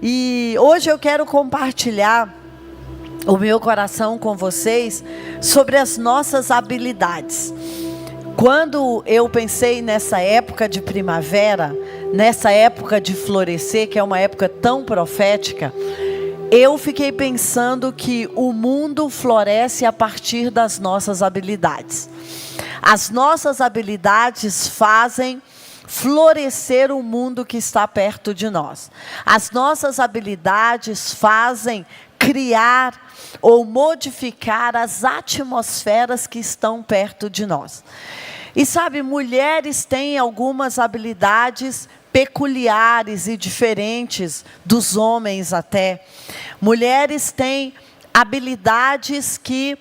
E hoje eu quero compartilhar o meu coração com vocês sobre as nossas habilidades. Quando eu pensei nessa época de primavera, nessa época de florescer, que é uma época tão profética, eu fiquei pensando que o mundo floresce a partir das nossas habilidades. As nossas habilidades fazem florescer o mundo que está perto de nós. As nossas habilidades fazem criar ou modificar as atmosferas que estão perto de nós. E sabe, mulheres têm algumas habilidades peculiares e diferentes dos homens até. Mulheres têm habilidades que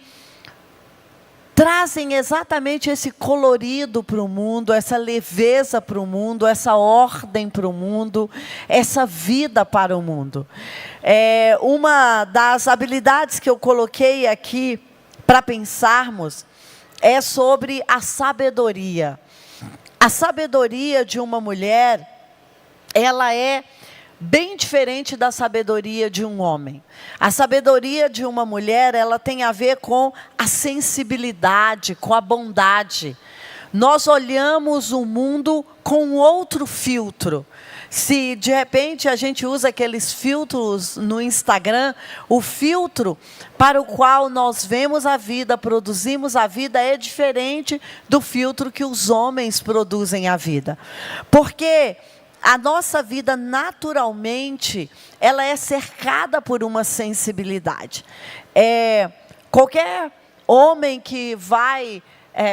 trazem exatamente esse colorido para o mundo, essa leveza para o mundo, essa ordem para o mundo, essa vida para o mundo. Uma das habilidades que eu coloquei aqui para pensarmos é sobre a sabedoria. A sabedoria de uma mulher, ela é bem diferente da sabedoria de um homem. A sabedoria de uma mulher, ela tem a ver com a sensibilidade, com a bondade. Nós olhamos o mundo com outro filtro. Se de repente a gente usa aqueles filtros no Instagram, o filtro para o qual nós vemos a vida, produzimos a vida, é diferente do filtro que os homens produzem a vida. Porque a nossa vida, naturalmente, ela é cercada por uma sensibilidade. Qualquer homem que vai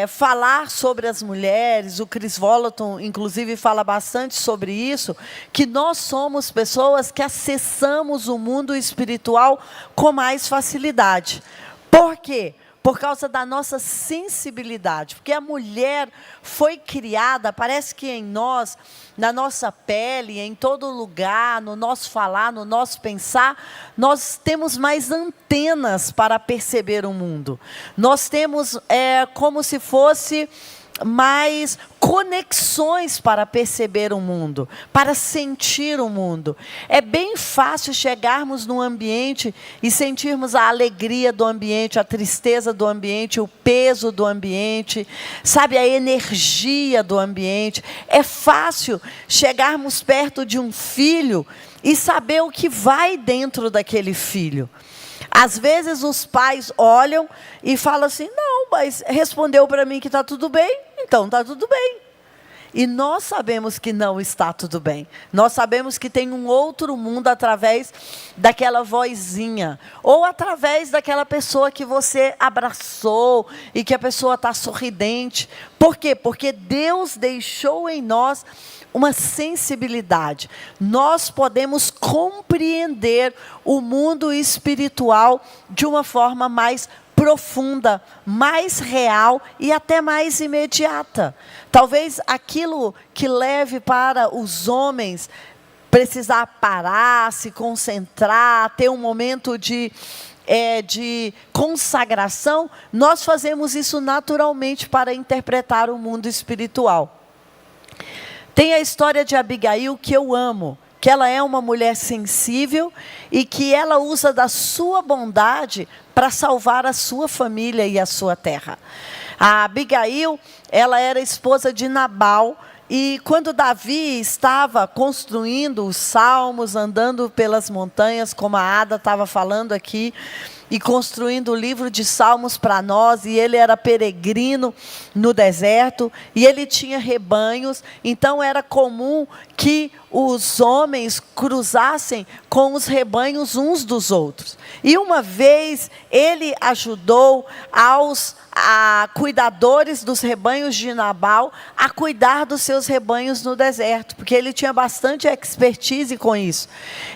falar sobre as mulheres, o Chris Volaton, inclusive, fala bastante sobre isso, que nós somos pessoas que acessamos o mundo espiritual com mais facilidade. Por quê? Por causa da nossa sensibilidade, porque a mulher foi criada, parece que em nós, na nossa pele, em todo lugar, no nosso falar, no nosso pensar, nós temos mais antenas para perceber o mundo. Nós temos como se fosse mais conexões para perceber o mundo, para sentir o mundo. É bem fácil chegarmos num ambiente e sentirmos a alegria do ambiente, a tristeza do ambiente, o peso do ambiente, sabe, a energia do ambiente. É fácil chegarmos perto de um filho e saber o que vai dentro daquele filho. Às vezes os pais olham e falam assim, não, mas respondeu para mim que está tudo bem, então está tudo bem. E nós sabemos que não está tudo bem. Nós sabemos que tem um outro mundo através daquela vozinha. Ou através daquela pessoa que você abraçou e que a pessoa está sorridente. Por quê? Porque Deus deixou em nós uma sensibilidade. Nós podemos compreender o mundo espiritual de uma forma mais profunda, mais real e até mais imediata. Talvez aquilo que leve para os homens precisar parar, se concentrar, ter um momento de consagração, nós fazemos isso naturalmente para interpretar o mundo espiritual. Tem a história de Abigail que eu amo, que ela é uma mulher sensível e que ela usa da sua bondade para salvar a sua família e a sua terra. A Abigail, ela era esposa de Nabal, e quando Davi estava construindo os salmos, andando pelas montanhas, como a Ada estava falando aqui, e construindo o livro de Salmos para nós, e ele era peregrino no deserto, e ele tinha rebanhos, então era comum que os homens cruzassem com os rebanhos uns dos outros. E uma vez ele ajudou aos cuidadores dos rebanhos de Nabal a cuidar dos seus rebanhos no deserto, porque ele tinha bastante expertise com isso.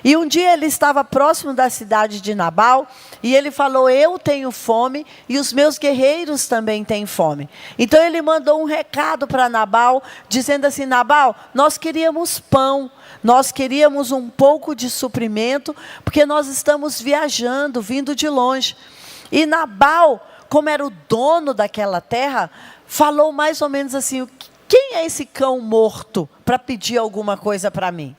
E um dia ele estava próximo da cidade de Nabal, e ele falou, eu tenho fome e os meus guerreiros também têm fome. Então ele mandou um recado para Nabal, dizendo assim, Nabal, nós queríamos pão, nós queríamos um pouco de suprimento, porque nós estamos viajando, vindo de longe. E Nabal, como era o dono daquela terra, falou mais ou menos assim, quem é esse cão morto para pedir alguma coisa para mim?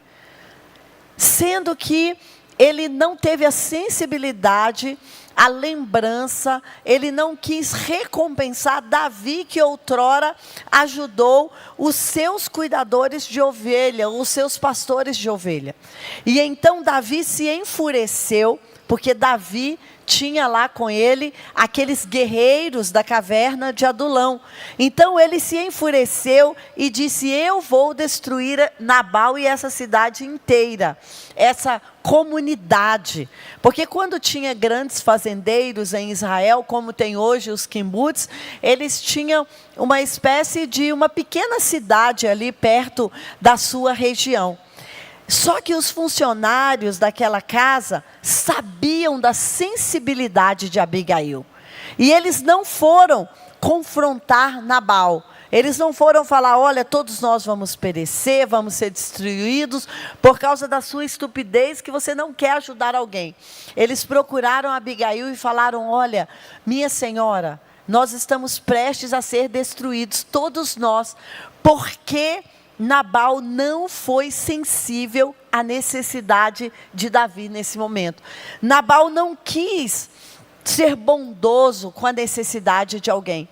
sendo que ele não teve a sensibilidade, a lembrança, ele não quis recompensar Davi, que outrora ajudou os seus cuidadores de ovelha, os seus pastores de ovelha. E então Davi se enfureceu, porque Davi tinha lá com ele aqueles guerreiros da caverna de Adulão. Então ele se enfureceu e disse: eu vou destruir Nabal e essa cidade inteira, essa comunidade. Porque quando tinha grandes fazendeiros em Israel, como tem hoje os kibbutz, eles tinham uma espécie de uma pequena cidade ali perto da sua região. Só que os funcionários daquela casa sabiam da sensibilidade de Abigail. E eles não foram confrontar Nabal. Eles não foram falar: olha, todos nós vamos perecer, vamos ser destruídos por causa da sua estupidez, que você não quer ajudar alguém. Eles procuraram Abigail e falaram: olha, minha senhora, nós estamos prestes a ser destruídos, todos nós, porque Nabal não foi sensível à necessidade de Davi nesse momento. Nabal não quis ser bondoso com a necessidade de alguém.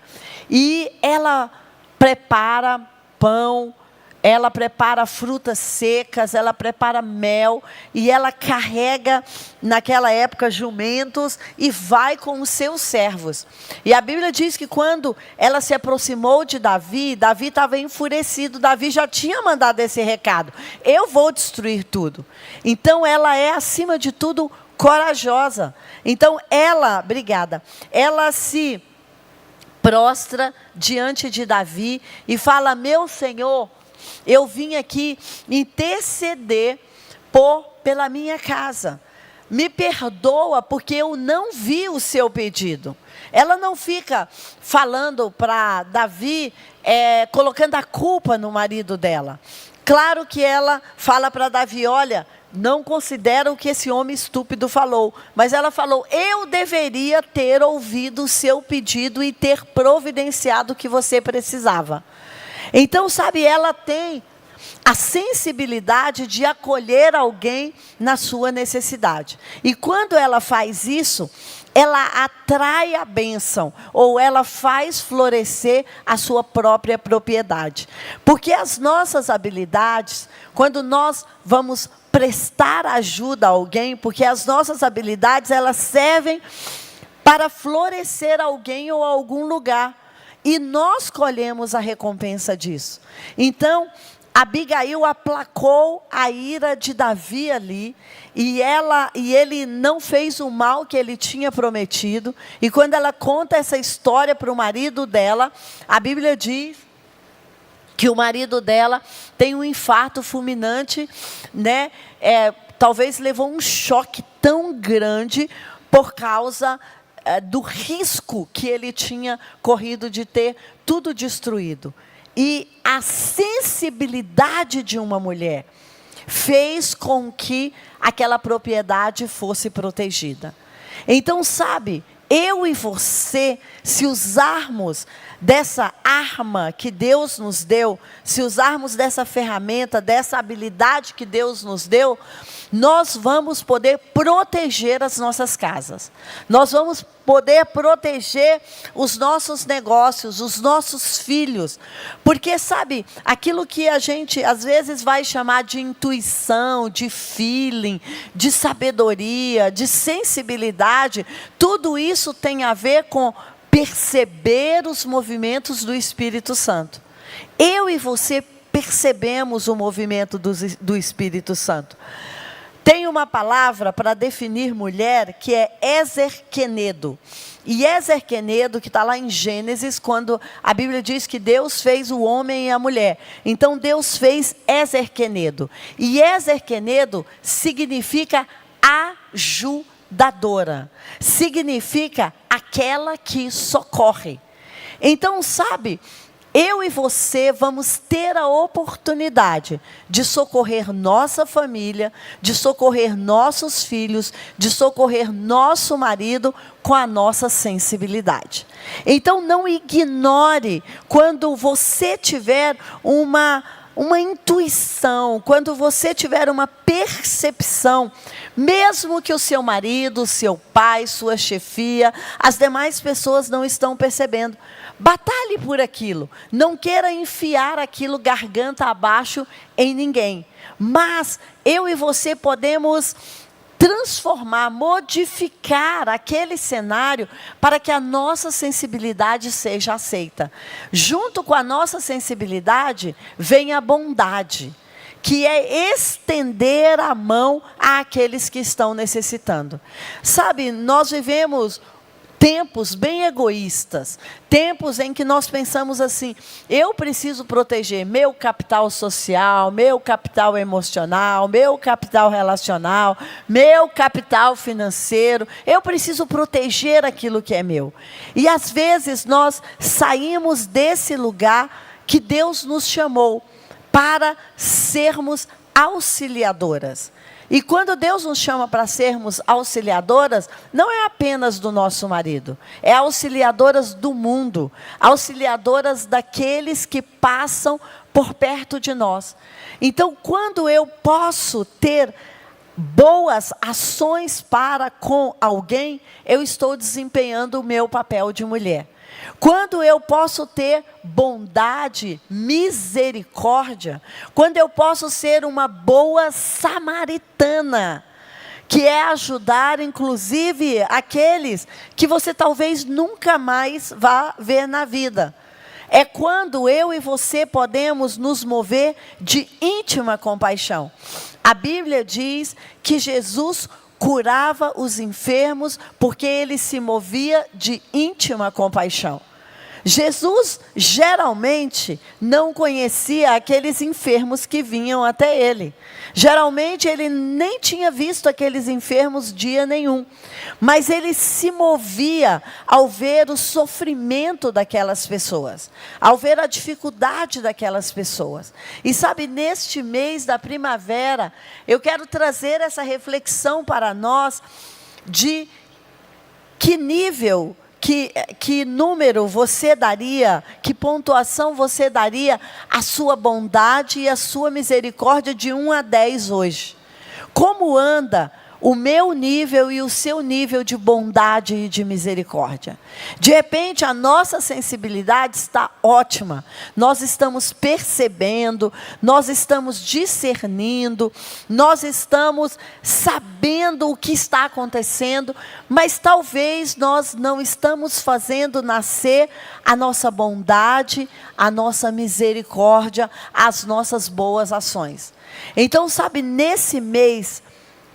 E ela prepara pão, ela prepara frutas secas, ela prepara mel, e ela carrega, naquela época, jumentos, e vai com os seus servos. E a Bíblia diz que quando ela se aproximou de Davi, Davi estava enfurecido. Davi já tinha mandado esse recado: eu vou destruir tudo. Então ela é, acima de tudo, corajosa. Então ela se prostra diante de Davi e fala: meu Senhor, eu vim aqui interceder pela minha casa. Me perdoa porque eu não vi o seu pedido. Ela não fica falando para Davi, colocando a culpa no marido dela. Claro que ela fala para Davi: olha, não considera o que esse homem estúpido falou. Mas ela falou: eu deveria ter ouvido o seu pedido e ter providenciado o que você precisava. Então, sabe, ela tem a sensibilidade de acolher alguém na sua necessidade. E quando ela faz isso, ela atrai a bênção, ou ela faz florescer a sua própria propriedade. Porque as nossas habilidades, quando nós vamos prestar ajuda a alguém, porque as nossas habilidades, elas servem para florescer alguém ou algum lugar. E nós colhemos a recompensa disso. Então, Abigail aplacou a ira de Davi ali, e ele não fez o mal que ele tinha prometido. E quando ela conta essa história para o marido dela, a Bíblia diz que o marido dela tem um infarto fulminante, né? Talvez levou um choque tão grande por causa do risco que ele tinha corrido de ter tudo destruído. E a sensibilidade de uma mulher fez com que aquela propriedade fosse protegida. Então, sabe, eu e você, se usarmos dessa arma que Deus nos deu, se usarmos dessa ferramenta, dessa habilidade que Deus nos deu, nós vamos poder proteger as nossas casas. Nós vamos poder proteger os nossos negócios, os nossos filhos. Porque, sabe, aquilo que a gente às vezes vai chamar de intuição, de feeling, de sabedoria, de sensibilidade, tudo isso tem a ver com perceber os movimentos do Espírito Santo. Eu e você percebemos o movimento do Espírito Santo. Tem uma palavra para definir mulher que é Ezer-Quenedo. E Ezer-Quenedo, que está lá em Gênesis, quando a Bíblia diz que Deus fez o homem e a mulher. Então Deus fez Ezer-Quenedo. E Ezer-Quenedo significa ajudadora. Significa aquela que socorre. Então, sabe, eu e você vamos ter a oportunidade de socorrer nossa família, de socorrer nossos filhos, de socorrer nosso marido com a nossa sensibilidade. Então não ignore quando você tiver uma intuição, quando você tiver uma percepção, mesmo que o seu marido, seu pai, sua chefia, as demais pessoas não estão percebendo, batalhe por aquilo. Não queira enfiar aquilo garganta abaixo em ninguém. Mas eu e você podemos transformar, modificar aquele cenário para que a nossa sensibilidade seja aceita. Junto com a nossa sensibilidade vem a bondade, que é estender a mão àqueles que estão necessitando. Sabe, nós vivemos tempos bem egoístas, tempos em que nós pensamos assim: eu preciso proteger meu capital social, meu capital emocional, meu capital relacional, meu capital financeiro, eu preciso proteger aquilo que é meu. E às vezes nós saímos desse lugar que Deus nos chamou para sermos auxiliadoras. E quando Deus nos chama para sermos auxiliadoras, não é apenas do nosso marido, é auxiliadoras do mundo, auxiliadoras daqueles que passam por perto de nós. Então, quando eu posso ter boas ações para com alguém, eu estou desempenhando o meu papel de mulher. Quando eu posso ter bondade, misericórdia, quando eu posso ser uma boa samaritana, que é ajudar, inclusive, aqueles que você talvez nunca mais vá ver na vida. É quando eu e você podemos nos mover de íntima compaixão. A Bíblia diz que Jesus curava os enfermos porque ele se movia de íntima compaixão. Jesus geralmente não conhecia aqueles enfermos que vinham até ele. Geralmente ele nem tinha visto aqueles enfermos dia nenhum. Mas ele se movia ao ver o sofrimento daquelas pessoas, ao ver a dificuldade daquelas pessoas. E sabe, neste mês da primavera, eu quero trazer essa reflexão para nós de que nível, que número você daria, que pontuação você daria à sua bondade e à sua misericórdia de 1 a 10 hoje. Como anda o meu nível e o seu nível de bondade e de misericórdia? De repente, a nossa sensibilidade está ótima. Nós estamos percebendo, nós estamos discernindo, nós estamos sabendo o que está acontecendo, mas talvez nós não estamos fazendo nascer a nossa bondade, a nossa misericórdia, as nossas boas ações. Então, sabe, nesse mês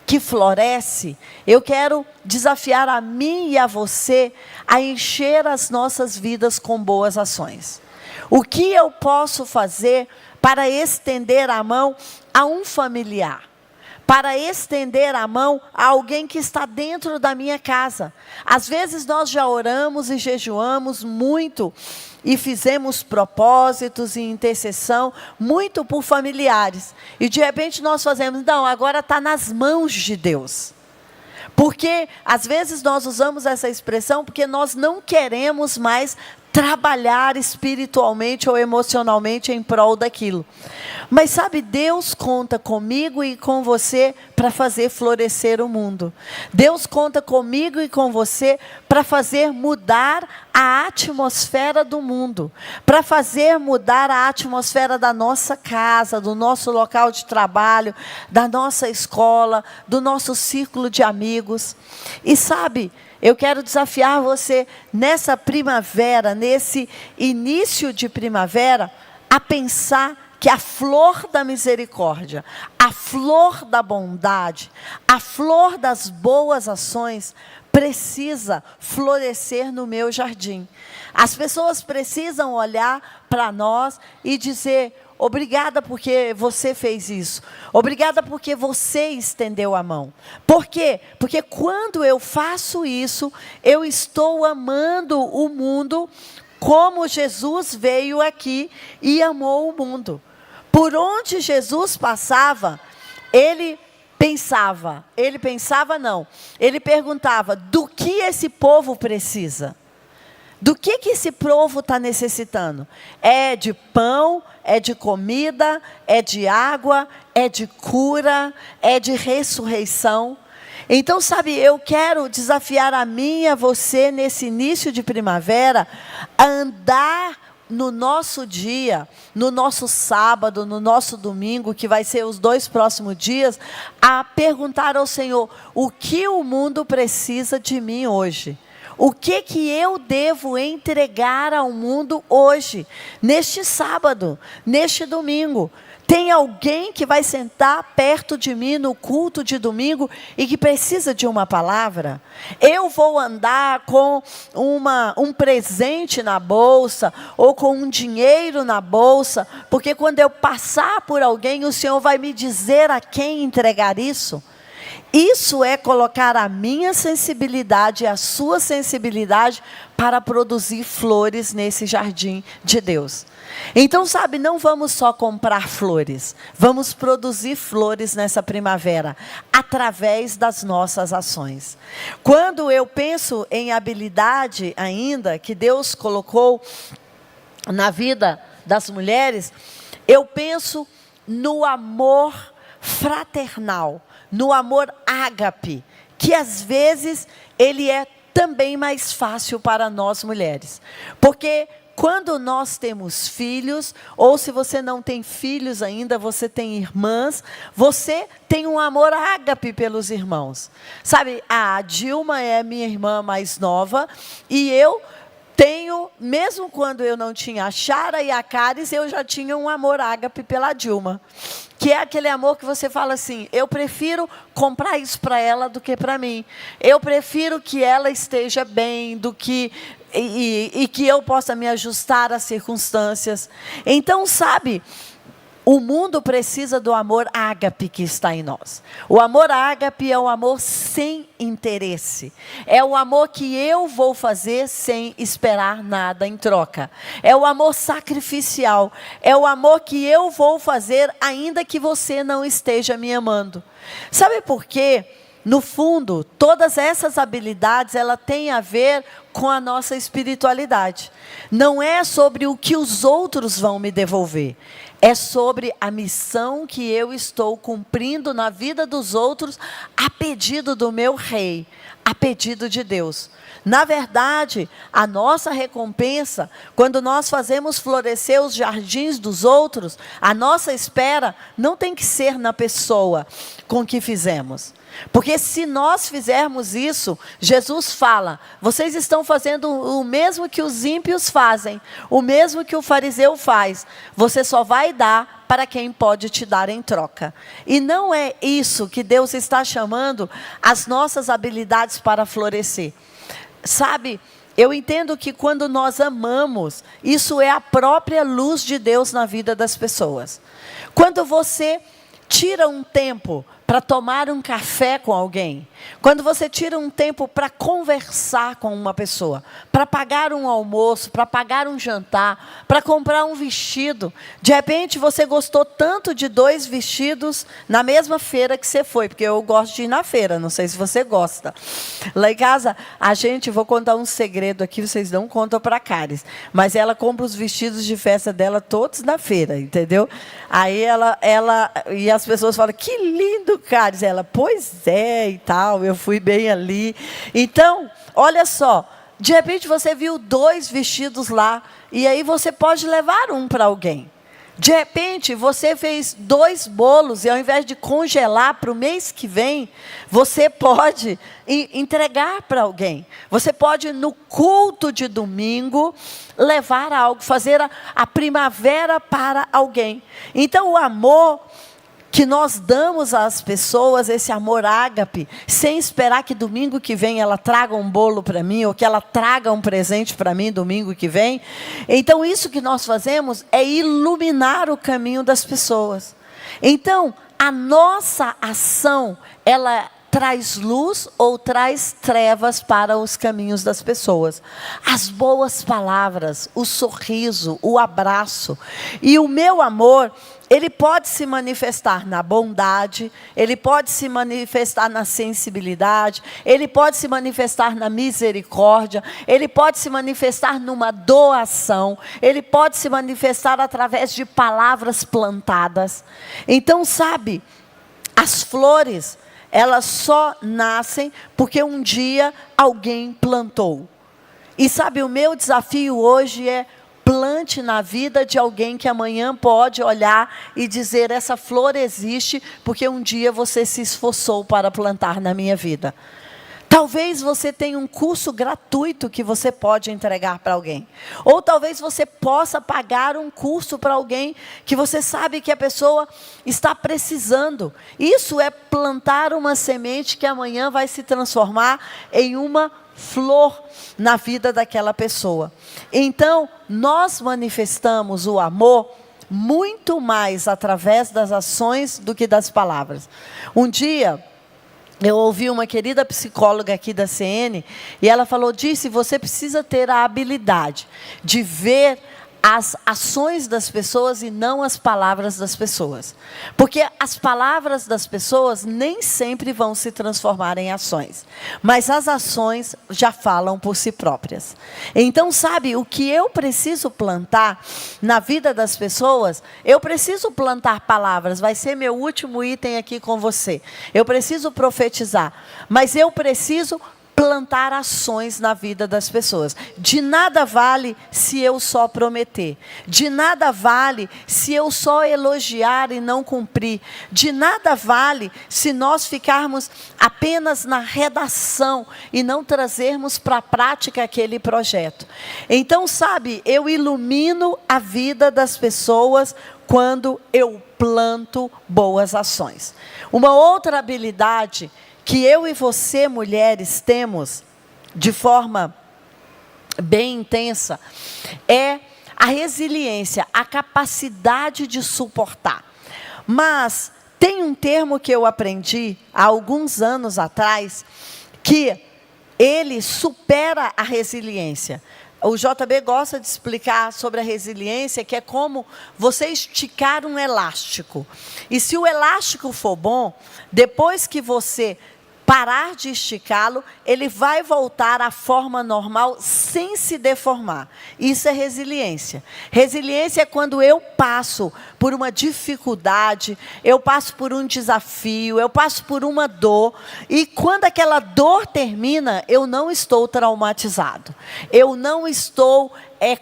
que floresce, eu quero desafiar a mim e a você a encher as nossas vidas com boas ações. O que eu posso fazer para estender a mão a um familiar? Para estender a mão a alguém que está dentro da minha casa. Às vezes nós já oramos e jejuamos muito e fizemos propósitos e intercessão muito por familiares. E de repente nós fazemos, não, agora está nas mãos de Deus. Porque às vezes nós usamos essa expressão porque nós não queremos mais trabalhar espiritualmente ou emocionalmente em prol daquilo. Mas sabe, Deus conta comigo e com você para fazer florescer o mundo. Deus conta comigo e com você para fazer mudar a atmosfera do mundo, para fazer mudar a atmosfera da nossa casa, do nosso local de trabalho, da nossa escola, do nosso círculo de amigos. E sabe, eu quero desafiar você nessa primavera, nesse início de primavera, a pensar que a flor da misericórdia, a flor da bondade, a flor das boas ações precisa florescer no meu jardim. As pessoas precisam olhar para nós e dizer: obrigada porque você fez isso. Obrigada porque você estendeu a mão. Por quê? Porque quando eu faço isso, eu estou amando o mundo como Jesus veio aqui e amou o mundo. Por onde Jesus passava, ele perguntava: do que esse povo precisa? Do que esse povo está necessitando? É de pão, é de comida, é de água, é de cura, é de ressurreição. Então, sabe, eu quero desafiar a mim e a você, nesse início de primavera, a andar no nosso dia, no nosso sábado, no nosso domingo, que vai ser os 2 próximos dias, a perguntar ao Senhor: o que o mundo precisa de mim hoje? O que eu devo entregar ao mundo hoje, neste sábado, neste domingo? Tem alguém que vai sentar perto de mim no culto de domingo e que precisa de uma palavra? Eu vou andar com um presente na bolsa ou com um dinheiro na bolsa, porque quando eu passar por alguém, o Senhor vai me dizer a quem entregar isso? Isso é colocar a minha sensibilidade e a sua sensibilidade para produzir flores nesse jardim de Deus. Então, sabe, não vamos só comprar flores, vamos produzir flores nessa primavera, através das nossas ações. Quando eu penso em habilidade ainda, que Deus colocou na vida das mulheres, eu penso no amor fraternal, no amor ágape, que às vezes ele é também mais fácil para nós mulheres. Porque quando nós temos filhos, ou se você não tem filhos ainda, você tem irmãs, você tem um amor ágape pelos irmãos. Sabe, a Dilma é minha irmã mais nova, e eu tenho, mesmo quando eu não tinha a Chara e a Caris, eu já tinha um amor ágape pela Dilma. Que é aquele amor que você fala assim: eu prefiro comprar isso para ela do que para mim. Eu prefiro que ela esteja bem do que e que eu possa me ajustar às circunstâncias. Então, sabe, o mundo precisa do amor ágape que está em nós. O amor ágape é o amor sem interesse. É o amor que eu vou fazer sem esperar nada em troca. É o amor sacrificial. É o amor que eu vou fazer ainda que você não esteja me amando. Sabe por quê? No fundo, todas essas habilidades, ela tem a ver com a nossa espiritualidade. Não é sobre o que os outros vão me devolver. É sobre a missão que eu estou cumprindo na vida dos outros, a pedido do meu rei, a pedido de Deus. Na verdade, a nossa recompensa, quando nós fazemos florescer os jardins dos outros, a nossa espera não tem que ser na pessoa com que fizemos. Porque se nós fizermos isso, Jesus fala: vocês estão fazendo o mesmo que os ímpios fazem, o mesmo que o fariseu faz. Você só vai dar para quem pode te dar em troca. E não é isso que Deus está chamando as nossas habilidades para florescer. Sabe, eu entendo que quando nós amamos, isso é a própria luz de Deus na vida das pessoas. Quando você tira um tempo para tomar um café com alguém, quando você tira um tempo para conversar com uma pessoa, para pagar um almoço, para pagar um jantar, para comprar um vestido, de repente você gostou tanto de 2 vestidos na mesma feira que você foi, porque eu gosto de ir na feira, não sei se você gosta. Lá em casa, vou contar um segredo aqui, vocês não contam para a Caris, mas ela compra os vestidos de festa dela todos na feira, entendeu? Aí ela e as pessoas falam: que lindo, Caris. Ela: pois é, e tal, eu fui bem ali. Então, olha só, de repente você viu 2 vestidos lá, e aí você pode levar um para alguém. De repente, você fez 2 bolos, e ao invés de congelar para o mês que vem, você pode entregar para alguém. Você pode, no culto de domingo, levar algo, fazer a primavera para alguém. Então, o amor que nós damos às pessoas, esse amor ágape, sem esperar que domingo que vem ela traga um bolo para mim, ou que ela traga um presente para mim domingo que vem. Então, isso que nós fazemos é iluminar o caminho das pessoas. Então, a nossa ação, ela traz luz ou traz trevas para os caminhos das pessoas. As boas palavras, o sorriso, o abraço. E o meu amor, ele pode se manifestar na bondade, ele pode se manifestar na sensibilidade, ele pode se manifestar na misericórdia, ele pode se manifestar numa doação, ele pode se manifestar através de palavras plantadas. Então, sabe, as flores, elas só nascem porque um dia alguém plantou. E sabe, o meu desafio hoje é: plante na vida de alguém que amanhã pode olhar e dizer: essa flor existe porque um dia você se esforçou para plantar na minha vida. Talvez você tenha um curso gratuito que você pode entregar para alguém. Ou talvez você possa pagar um curso para alguém que você sabe que a pessoa está precisando. Isso é plantar uma semente que amanhã vai se transformar em uma flor na vida daquela pessoa. Então, nós manifestamos o amor muito mais através das ações do que das palavras. Um dia, eu ouvi uma querida psicóloga aqui da CN, e ela falou: disse, você precisa ter a habilidade de ver as ações das pessoas e não as palavras das pessoas. Porque as palavras das pessoas nem sempre vão se transformar em ações. Mas as ações já falam por si próprias. Então, sabe, o que eu preciso plantar na vida das pessoas, eu preciso plantar palavras. Vai ser meu último item aqui com você. Eu preciso profetizar. Mas eu preciso plantar ações na vida das pessoas. De nada vale se eu só prometer. De nada vale se eu só elogiar e não cumprir. De nada vale se nós ficarmos apenas na redação e não trazermos para a prática aquele projeto. Então, sabe, eu ilumino a vida das pessoas quando eu planto boas ações. Uma outra habilidade que eu e você, mulheres, temos de forma bem intensa, é a resiliência, a capacidade de suportar. Mas tem um termo que eu aprendi há alguns anos atrás, que ele supera a resiliência. O JB gosta de explicar sobre a resiliência, que é como você esticar um elástico. E se o elástico for bom, depois que você parar de esticá-lo, ele vai voltar à forma normal sem se deformar. Isso é resiliência. Resiliência é quando eu passo por uma dificuldade, eu passo por um desafio, eu passo por uma dor, e quando aquela dor termina, eu não estou traumatizado. Eu não estou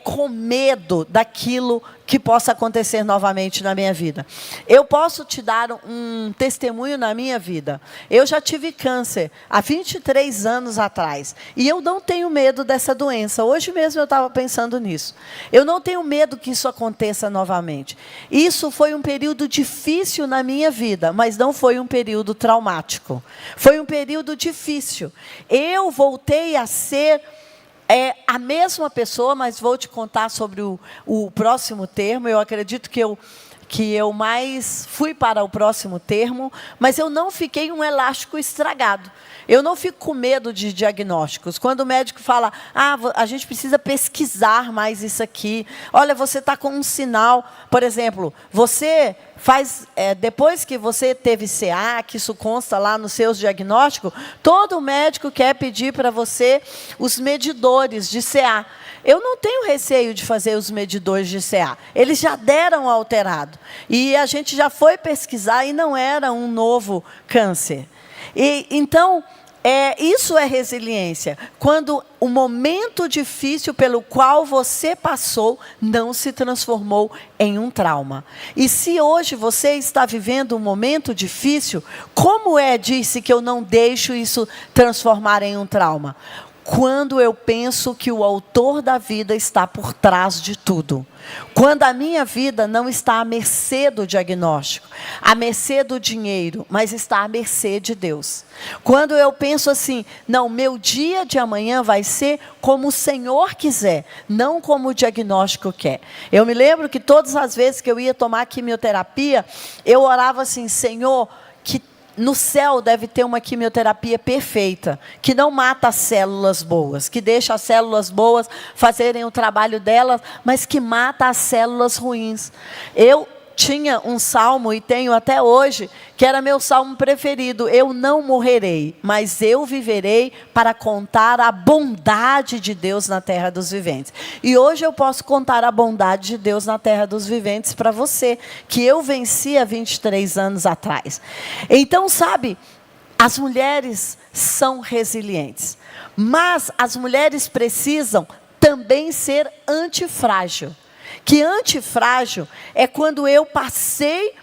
com medo daquilo que possa acontecer novamente na minha vida. Eu posso te dar um testemunho na minha vida. Eu já tive câncer há 23 anos atrás. E eu não tenho medo dessa doença. Hoje mesmo eu estava pensando nisso. Eu não tenho medo que isso aconteça novamente. Isso foi um período difícil na minha vida, mas não foi um período traumático. Foi um período difícil. Eu voltei a ser a mesma pessoa, mas vou te contar sobre o próximo termo. Eu acredito que eu mais fui para o próximo termo, mas eu não fiquei um elástico estragado. Eu não fico com medo de diagnósticos. Quando o médico fala: a gente precisa pesquisar mais isso aqui. Olha, você está com um sinal. Por exemplo, você faz, depois que você teve CA, que isso consta lá nos seus diagnósticos, todo médico quer pedir para você os medidores de CA. Eu não tenho receio de fazer os medidores de CA. Eles já deram alterado. E a gente já foi pesquisar e não era um novo câncer. Então, isso é resiliência. Quando o momento difícil pelo qual você passou não se transformou em um trauma. E se hoje você está vivendo um momento difícil, como disse que eu não deixo isso transformar em um trauma? Quando eu penso que o autor da vida está por trás de tudo. Quando a minha vida não está à mercê do diagnóstico, à mercê do dinheiro, mas está à mercê de Deus. Quando eu penso assim: não, meu dia de amanhã vai ser como o Senhor quiser, não como o diagnóstico quer. Eu me lembro que todas as vezes que eu ia tomar quimioterapia, eu orava assim: Senhor, que no céu deve ter uma quimioterapia perfeita, que não mata as células boas, que deixa as células boas fazerem o trabalho delas, mas que mata as células ruins. Eu tinha um salmo, e tenho até hoje, que era meu salmo preferido: eu não morrerei, mas eu viverei para contar a bondade de Deus na terra dos viventes. E hoje eu posso contar a bondade de Deus na terra dos viventes para você, que eu venci há 23 anos atrás. Então, sabe, as mulheres são resilientes, mas as mulheres precisam também ser antifrágil. Que antifrágil é quando eu passei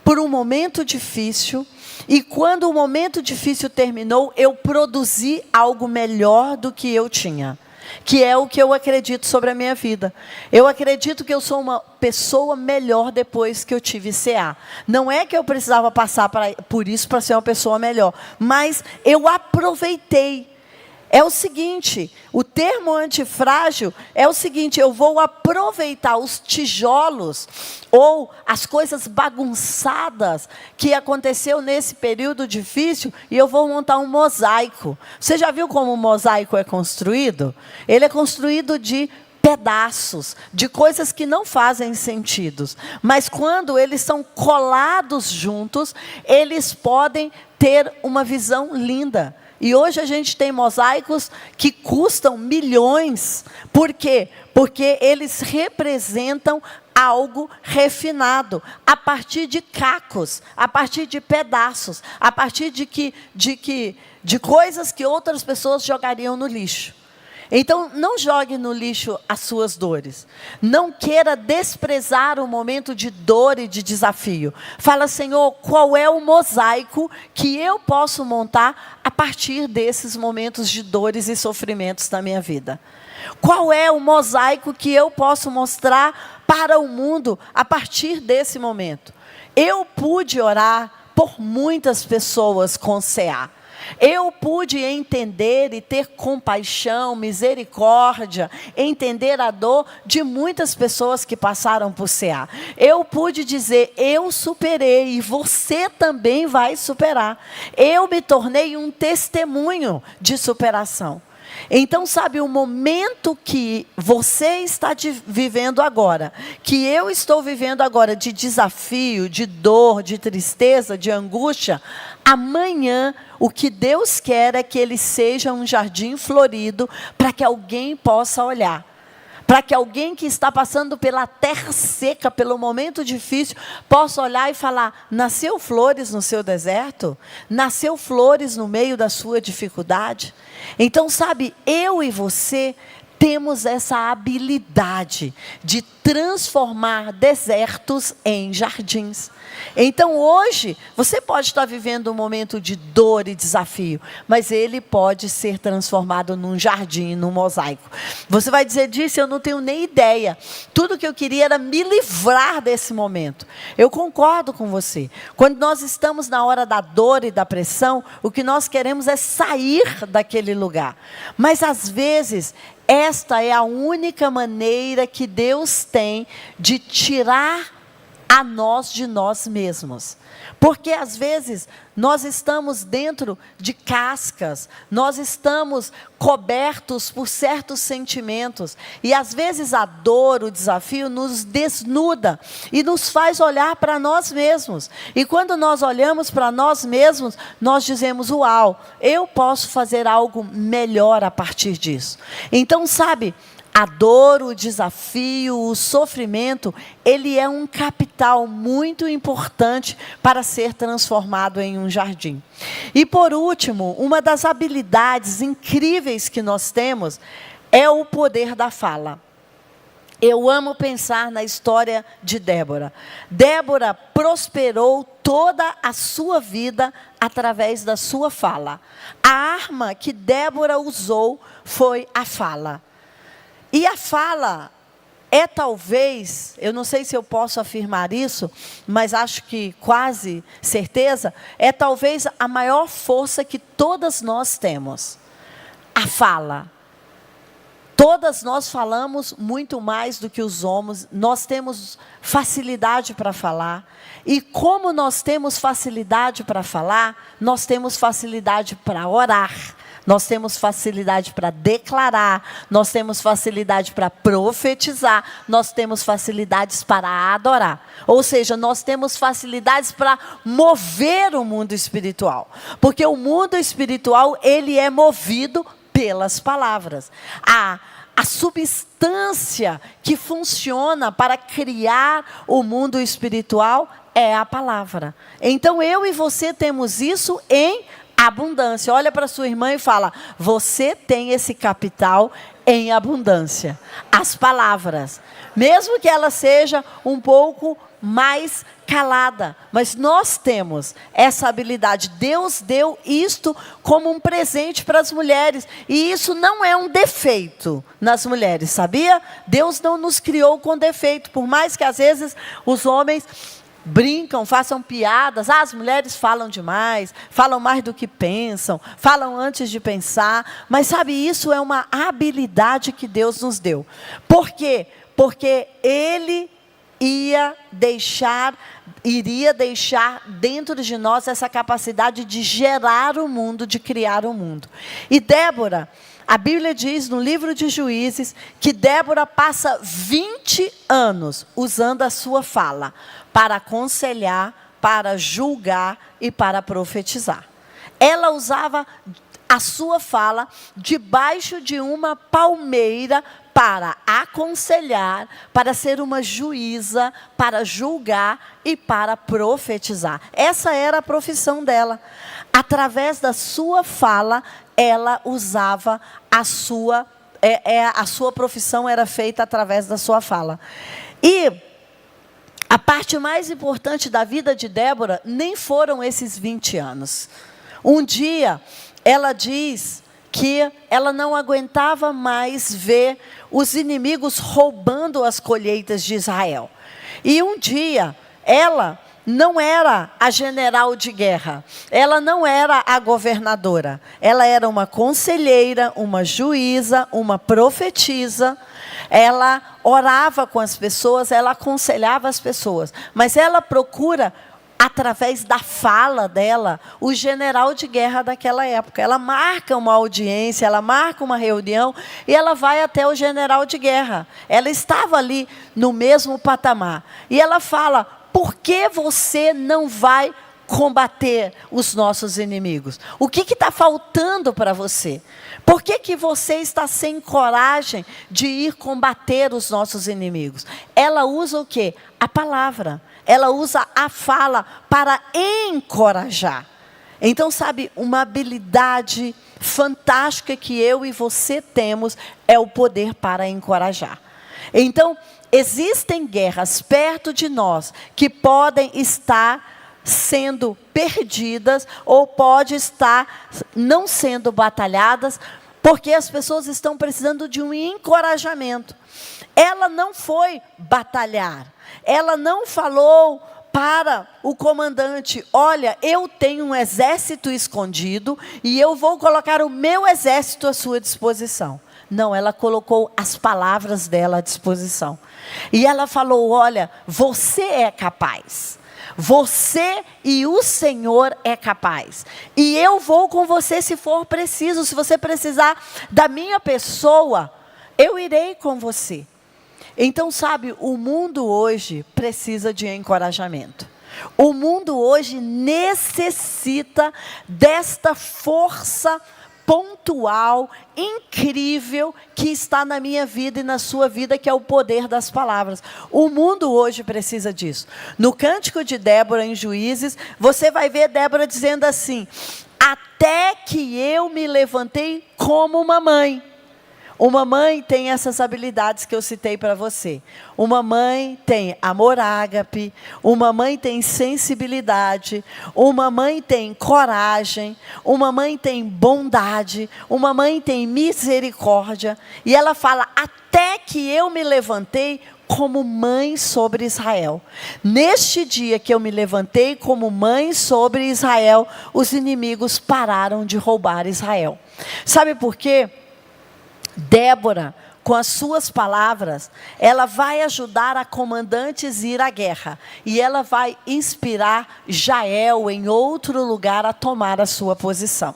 por um momento difícil, e quando o momento difícil terminou, eu produzi algo melhor do que eu tinha. Que é o que eu acredito sobre a minha vida. Eu acredito que eu sou uma pessoa melhor depois que eu tive CA. Não é que eu precisava passar por isso para ser uma pessoa melhor, mas eu aproveitei. É o seguinte, o termo antifrágil é o seguinte: eu vou aproveitar os tijolos ou as coisas bagunçadas que aconteceu nesse período difícil, e eu vou montar um mosaico. Você já viu como o mosaico é construído? Ele é construído de pedaços, de coisas que não fazem sentido. Mas quando eles são colados juntos, eles podem ter uma visão linda. E hoje a gente tem mosaicos que custam milhões. Por quê? Porque eles representam algo refinado, a partir de cacos, a partir de pedaços, a partir de coisas que outras pessoas jogariam no lixo. Então, não jogue no lixo as suas dores. Não queira desprezar o momento de dor e de desafio. Fala: Senhor, qual é o mosaico que eu posso montar a partir desses momentos de dores e sofrimentos na minha vida? Qual é o mosaico que eu posso mostrar para o mundo a partir desse momento? Eu pude orar por muitas pessoas com CA. Eu pude entender e ter compaixão, misericórdia, entender a dor de muitas pessoas que passaram por CA. Eu pude dizer: eu superei e você também vai superar. Eu me tornei um testemunho de superação. Então, sabe, o momento que você está vivendo agora, que eu estou vivendo agora, de desafio, de dor, de tristeza, de angústia, amanhã o que Deus quer é que ele seja um jardim florido, para que alguém possa olhar. Para que alguém que está passando pela terra seca, pelo momento difícil, possa olhar e falar: nasceu flores no seu deserto? Nasceu flores no meio da sua dificuldade? Então, sabe, eu e você temos essa habilidade de transformar desertos em jardins. Então, hoje, você pode estar vivendo um momento de dor e desafio, mas ele pode ser transformado num jardim, num mosaico. Você vai dizer: disso eu não tenho nem ideia. Tudo que eu queria era me livrar desse momento. Eu concordo com você. Quando nós estamos na hora da dor e da pressão, o que nós queremos é sair daquele lugar. Mas, às vezes, esta é a única maneira que Deus tem de tirar a nós de nós mesmos. Porque às vezes nós estamos dentro de cascas, nós estamos cobertos por certos sentimentos, e às vezes a dor, o desafio nos desnuda e nos faz olhar para nós mesmos. E quando nós olhamos para nós mesmos, nós dizemos: uau, eu posso fazer algo melhor a partir disso. Então, sabe, a dor, o desafio, o sofrimento, ele é um capital muito importante para ser transformado em um jardim. E por último, uma das habilidades incríveis que nós temos é o poder da fala. Eu amo pensar na história de Débora. Débora prosperou toda a sua vida através da sua fala. A arma que Débora usou foi a fala. E a fala é talvez, eu não sei se eu posso afirmar isso, mas acho que quase certeza, é talvez a maior força que todas nós temos. A fala. Todas nós falamos muito mais do que os homens, nós temos facilidade para falar. E como nós temos facilidade para falar, nós temos facilidade para orar, nós temos facilidade para declarar, nós temos facilidade para profetizar, nós temos facilidades para adorar. Ou seja, nós temos facilidades para mover o mundo espiritual. Porque o mundo espiritual, ele é movido pelas palavras. A substância que funciona para criar o mundo espiritual é a palavra. Então eu e você temos isso em abundância. Olha para sua irmã e fala: você tem esse capital em abundância. As palavras, mesmo que ela seja um pouco mais calada, mas nós temos essa habilidade. Deus deu isto como um presente para as mulheres, e isso não é um defeito nas mulheres, sabia? Deus não nos criou com defeito, por mais que às vezes os homens brincam, façam piadas. As mulheres falam demais, falam mais do que pensam, falam antes de pensar, mas sabe, isso é uma habilidade que Deus nos deu. Por quê? Porque Ele iria deixar dentro de nós essa capacidade de gerar o mundo, de criar o mundo. E Débora, a Bíblia diz no livro de Juízes, que Débora passa 20 anos usando a sua fala para aconselhar, para julgar e para profetizar. Ela usava a sua fala debaixo de uma palmeira para aconselhar, para ser uma juíza, para julgar e para profetizar. Essa era a profissão dela. Através da sua fala, ela usava a sua profissão era feita através da sua fala. E a parte mais importante da vida de Débora nem foram esses 20 anos. Um dia, ela diz que ela não aguentava mais ver os inimigos roubando as colheitas de Israel. E um dia, ela não era a general de guerra, ela não era a governadora, ela era uma conselheira, uma juíza, uma profetisa. Ela orava com as pessoas, ela aconselhava as pessoas, mas ela procura, através da fala dela, o general de guerra daquela época. Ela marca uma audiência, ela marca uma reunião e ela vai até o general de guerra. Ela estava ali no mesmo patamar. E ela fala: por que você não vai combater os nossos inimigos? O que está faltando para você? Por que você está sem coragem de ir combater os nossos inimigos? Ela usa o quê? A palavra. Ela usa a fala para encorajar. Então, sabe, uma habilidade fantástica que eu e você temos é o poder para encorajar. Então, existem guerras perto de nós que podem estar sendo perdidas ou pode estar não sendo batalhadas, porque as pessoas estão precisando de um encorajamento. Ela não foi batalhar. Ela não falou para o comandante: olha, eu tenho um exército escondido e eu vou colocar o meu exército à sua disposição. Não, ela colocou as palavras dela à disposição. E ela falou: olha, você é capaz. Você e o Senhor é capaz. E eu vou com você se for preciso. Se você precisar da minha pessoa, eu irei com você. Então, sabe, o mundo hoje precisa de encorajamento. O mundo hoje necessita desta força pontual, incrível, que está na minha vida e na sua vida, que é o poder das palavras. O mundo hoje precisa disso. No Cântico de Débora, em Juízes, você vai ver Débora dizendo assim: até que eu me levantei como uma mãe. Uma mãe tem essas habilidades que eu citei para você. Uma mãe tem amor ágape, uma mãe tem sensibilidade, uma mãe tem coragem, uma mãe tem bondade, uma mãe tem misericórdia. E ela fala: até que eu me levantei como mãe sobre Israel. Neste dia que eu me levantei como mãe sobre Israel, os inimigos pararam de roubar Israel. Sabe por quê? Débora com as suas palavras, ela vai ajudar a comandantes a ir à guerra. E ela vai inspirar Jael em outro lugar a tomar a sua posição.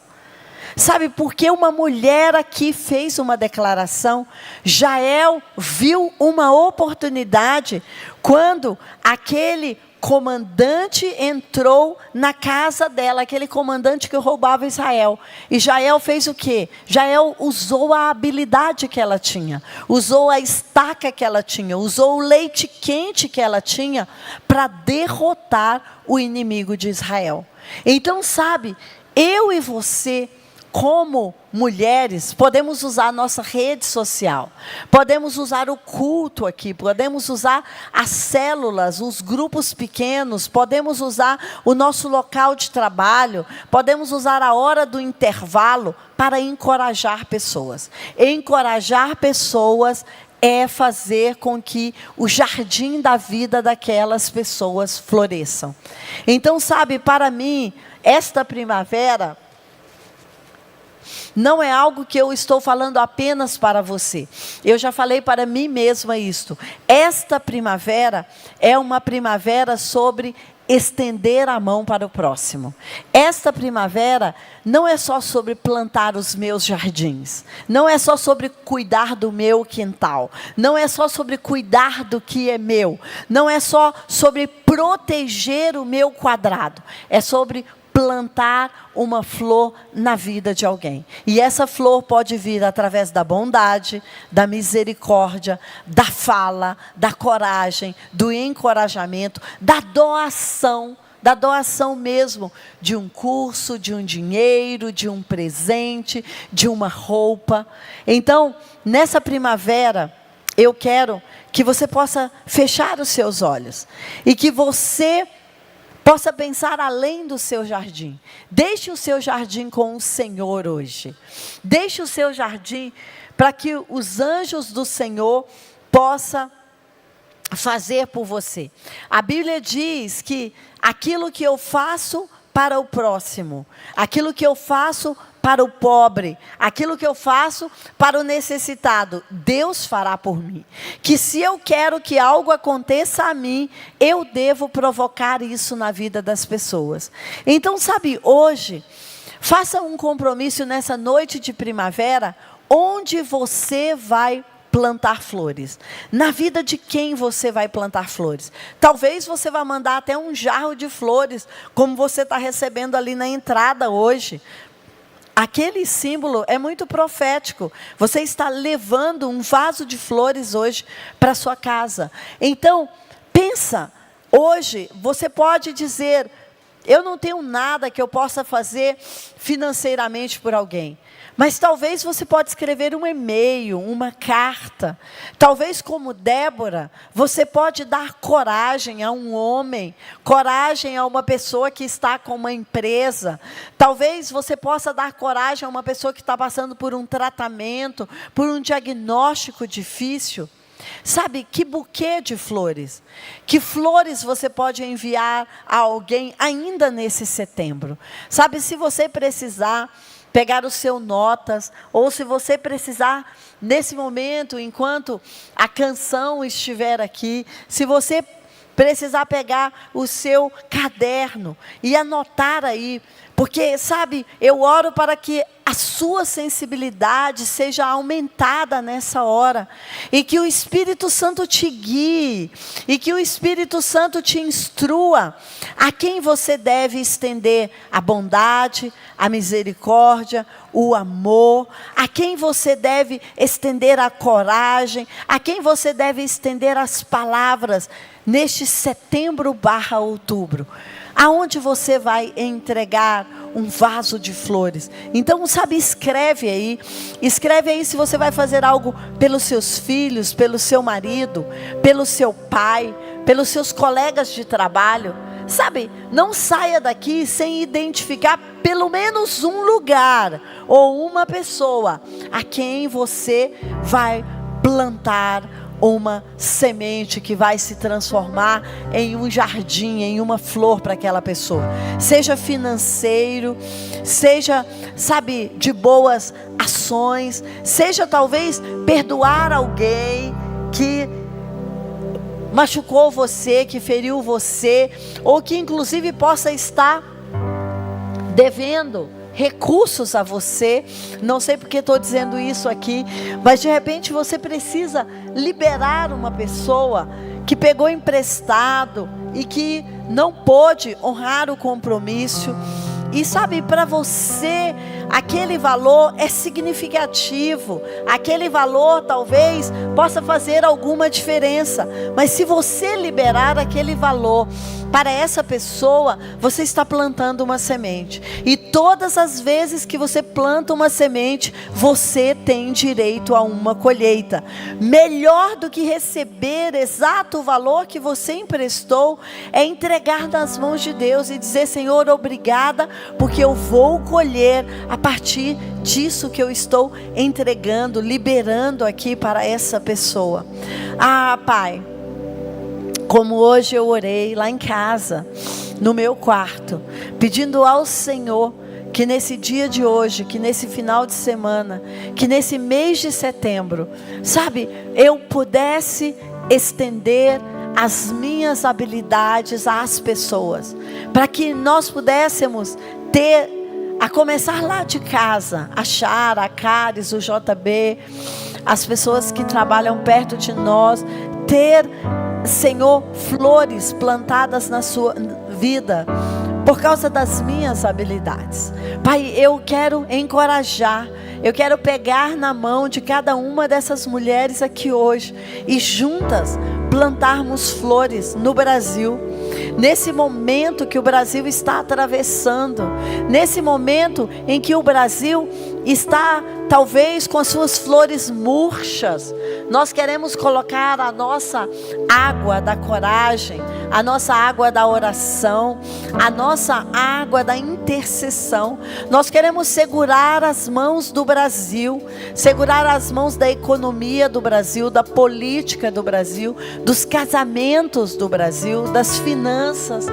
Sabe, porque uma mulher aqui fez uma declaração, Jael viu uma oportunidade quando aquele comandante entrou na casa dela, aquele comandante que roubava Israel. E Jael fez o quê? Jael usou a habilidade que ela tinha, usou a estaca que ela tinha, usou o leite quente que ela tinha para derrotar o inimigo de Israel. Então, sabe, eu e você, como mulheres, podemos usar a nossa rede social, podemos usar o culto aqui, podemos usar as células, os grupos pequenos, podemos usar o nosso local de trabalho, podemos usar a hora do intervalo para encorajar pessoas. Encorajar pessoas é fazer com que o jardim da vida daquelas pessoas floresçam. Então, sabe, para mim, esta primavera não é algo que eu estou falando apenas para você. Eu já falei para mim mesma isto. Esta primavera é uma primavera sobre estender a mão para o próximo. Esta primavera não é só sobre plantar os meus jardins. Não é só sobre cuidar do meu quintal. Não é só sobre cuidar do que é meu. Não é só sobre proteger o meu quadrado. É sobre plantar uma flor na vida de alguém. E essa flor pode vir através da bondade, da misericórdia, da fala, da coragem, do encorajamento, da doação mesmo, de um curso, de um dinheiro, de um presente, de uma roupa. Então, nessa primavera, eu quero que você possa fechar os seus olhos e que você possa pensar além do seu jardim. Deixe o seu jardim com o Senhor hoje. Deixe o seu jardim para que os anjos do Senhor possam fazer por você. A Bíblia diz que aquilo que eu faço para o próximo, aquilo que eu faço para o pobre, aquilo que eu faço para o necessitado, Deus fará por mim. Que se eu quero que algo aconteça a mim, eu devo provocar isso na vida das pessoas. Então, sabe, hoje, faça um compromisso nessa noite de primavera, onde você vai plantar flores. Na vida de quem você vai plantar flores? Talvez você vá mandar até um jarro de flores, como você está recebendo ali na entrada hoje. Aquele símbolo é muito profético. Você está levando um vaso de flores hoje para sua casa. Então, pensa, hoje você pode dizer, eu não tenho nada que eu possa fazer financeiramente por alguém. Mas talvez você pode escrever um e-mail, uma carta. Talvez, como Débora, você pode dar coragem a um homem, coragem a uma pessoa que está com uma empresa. Talvez você possa dar coragem a uma pessoa que está passando por um tratamento, por um diagnóstico difícil. Sabe, que buquê de flores. Que flores você pode enviar a alguém ainda nesse setembro. Sabe, se você precisar pegar o seu notas, ou se você precisar, nesse momento, enquanto a canção estiver aqui, se você precisar pegar o seu caderno e anotar aí, porque, sabe, eu oro para que a sua sensibilidade seja aumentada nessa hora, e que o Espírito Santo te guie, e que o Espírito Santo te instrua a quem você deve estender a bondade, a misericórdia, o amor, a quem você deve estender a coragem, a quem você deve estender as palavras, neste setembro/outubro, aonde você vai entregar um vaso de flores. Então, sabe, escreve aí se você vai fazer algo pelos seus filhos, pelo seu marido, pelo seu pai, pelos seus colegas de trabalho. Sabe, não saia daqui sem identificar pelo menos um lugar ou uma pessoa a quem você vai plantar uma semente que vai se transformar em um jardim, em uma flor para aquela pessoa. Seja financeiro, seja, sabe, de boas ações, seja talvez perdoar alguém que machucou você, que feriu você, ou que inclusive possa estar devendo recursos a você. Não sei porque estou dizendo isso aqui, mas de repente você precisa liberar uma pessoa que pegou emprestado e que não pôde honrar o compromisso. E sabe, para você aquele valor é significativo, aquele valor talvez possa fazer alguma diferença, mas se você liberar aquele valor para essa pessoa, você está plantando uma semente. E todas as vezes que você planta uma semente, você tem direito a uma colheita. Melhor do que receber exato o valor que você emprestou, é entregar nas mãos de Deus e dizer: Senhor, obrigada, porque eu vou colher a partir disso que eu estou entregando, liberando aqui para essa pessoa. Ah, Pai, como hoje eu orei lá em casa, no meu quarto, pedindo ao Senhor que nesse dia de hoje, que nesse final de semana, que nesse mês de setembro, sabe, eu pudesse estender as minhas habilidades às pessoas, para que nós pudéssemos ter, a começar lá de casa, a Chara, a Caris, o JB, as pessoas que trabalham perto de nós, ter, Senhor, flores plantadas na sua vida, por causa das minhas habilidades. Pai, eu quero encorajar, eu quero pegar na mão de cada uma dessas mulheres aqui hoje, e juntas plantarmos flores no Brasil, nesse momento que o Brasil está atravessando, nesse momento em que o Brasil está talvez com as suas flores murchas. Nós queremos colocar a nossa água da coragem, a nossa água da oração, a nossa água da intercessão. Nós queremos segurar as mãos do Brasil, segurar as mãos da economia do Brasil, da política do Brasil, dos casamentos do Brasil, das finanças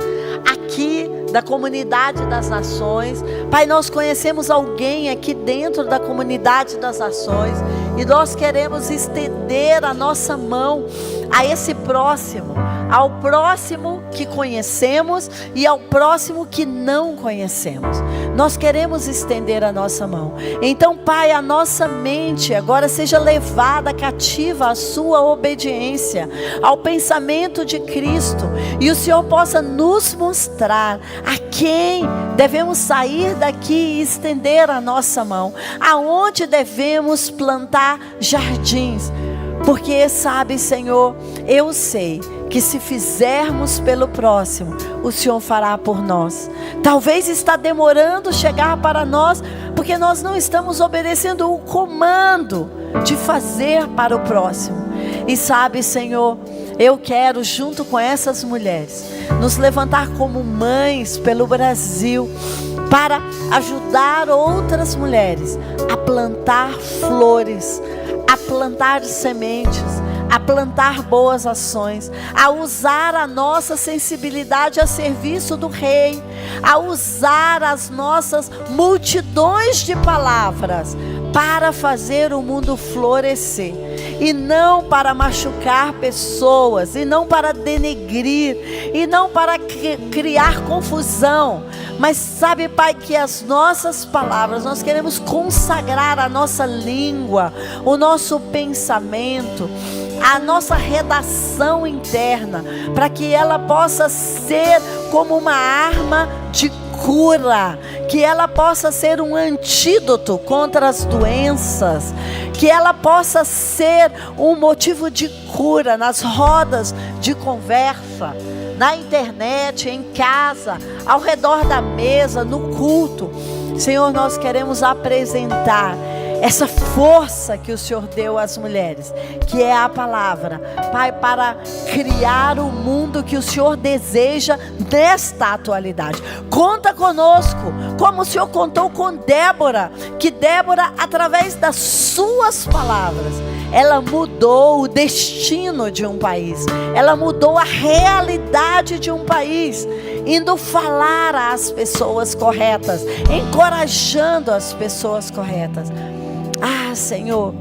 aqui da comunidade das nações. Pai, nós conhecemos alguém aqui dentro da comunidade das nações, e nós queremos estender a nossa mão a esse próximo, ao próximo que conhecemos e ao próximo que não conhecemos. Nós queremos estender a nossa mão. Então, Pai, a nossa mente agora seja levada cativa à sua obediência, ao pensamento de Cristo, e o Senhor possa nos mostrar a quem devemos sair daqui e estender a nossa mão, aonde devemos plantar jardins, porque sabe, Senhor, eu sei que se fizermos pelo próximo, o Senhor fará por nós. Talvez está demorando chegar para nós, porque nós não estamos obedecendo o comando de fazer para o próximo. E sabe, Senhor, eu quero, junto com essas mulheres, nos levantar como mães pelo Brasil, para ajudar outras mulheres a plantar flores, a plantar sementes, a plantar boas ações, a usar a nossa sensibilidade a serviço do Rei, a usar as nossas multidões de palavras para fazer o mundo florescer, e não para machucar pessoas, e não para denegrir, e não para criar confusão. Mas sabe, Pai, que as nossas palavras, nós queremos consagrar a nossa língua, o nosso pensamento, a nossa redação interna, para que ela possa ser como uma arma de cura, que ela possa ser um antídoto contra as doenças, que ela possa ser um motivo de cura nas rodas de conversa, na internet, em casa, ao redor da mesa, no culto. Senhor, nós queremos apresentar essa força que o Senhor deu às mulheres, que é a palavra, Pai, para criar o mundo que o Senhor deseja nesta atualidade. Conta conosco, como o Senhor contou com Débora, que Débora, através das suas palavras, ela mudou o destino de um país, ela mudou a realidade de um país, indo falar às pessoas corretas, encorajando as pessoas corretas. Ah, Senhor,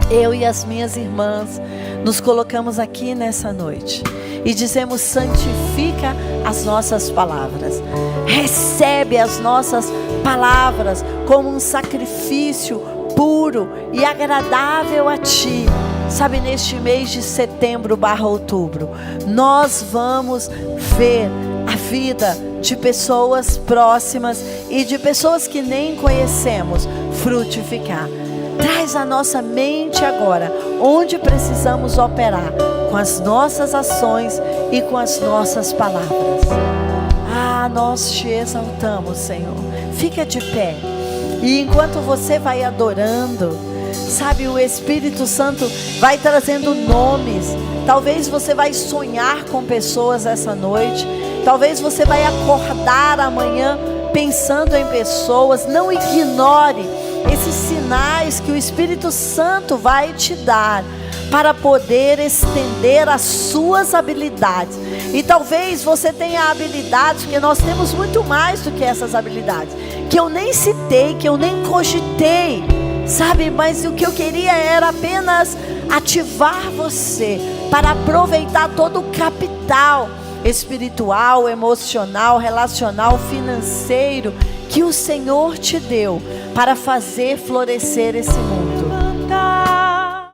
eu e as minhas irmãs nos colocamos aqui nessa noite e dizemos: santifica as nossas palavras, recebe as nossas palavras como um sacrifício puro e agradável a Ti. Sabe, neste mês de setembro/outubro, nós vamos ver a vida de pessoas próximas e de pessoas que nem conhecemos frutificar. Traz à nossa mente agora onde precisamos operar com as nossas ações e com as nossas palavras. Ah, nós te exaltamos, Senhor. Fica de pé. E enquanto você vai adorando, sabe, o Espírito Santo vai trazendo nomes. Talvez você vai sonhar com pessoas essa noite. Talvez você vai acordar amanhã pensando em pessoas. Não ignore esses sinais que o Espírito Santo vai te dar para poder estender as suas habilidades. E talvez você tenha habilidades, porque nós temos muito mais do que essas habilidades, que eu nem citei, que eu nem cogitei, sabe? Mas o que eu queria era apenas ativar você para aproveitar todo o capital espiritual, emocional, relacional, financeiro que o Senhor te deu para fazer florescer esse mundo.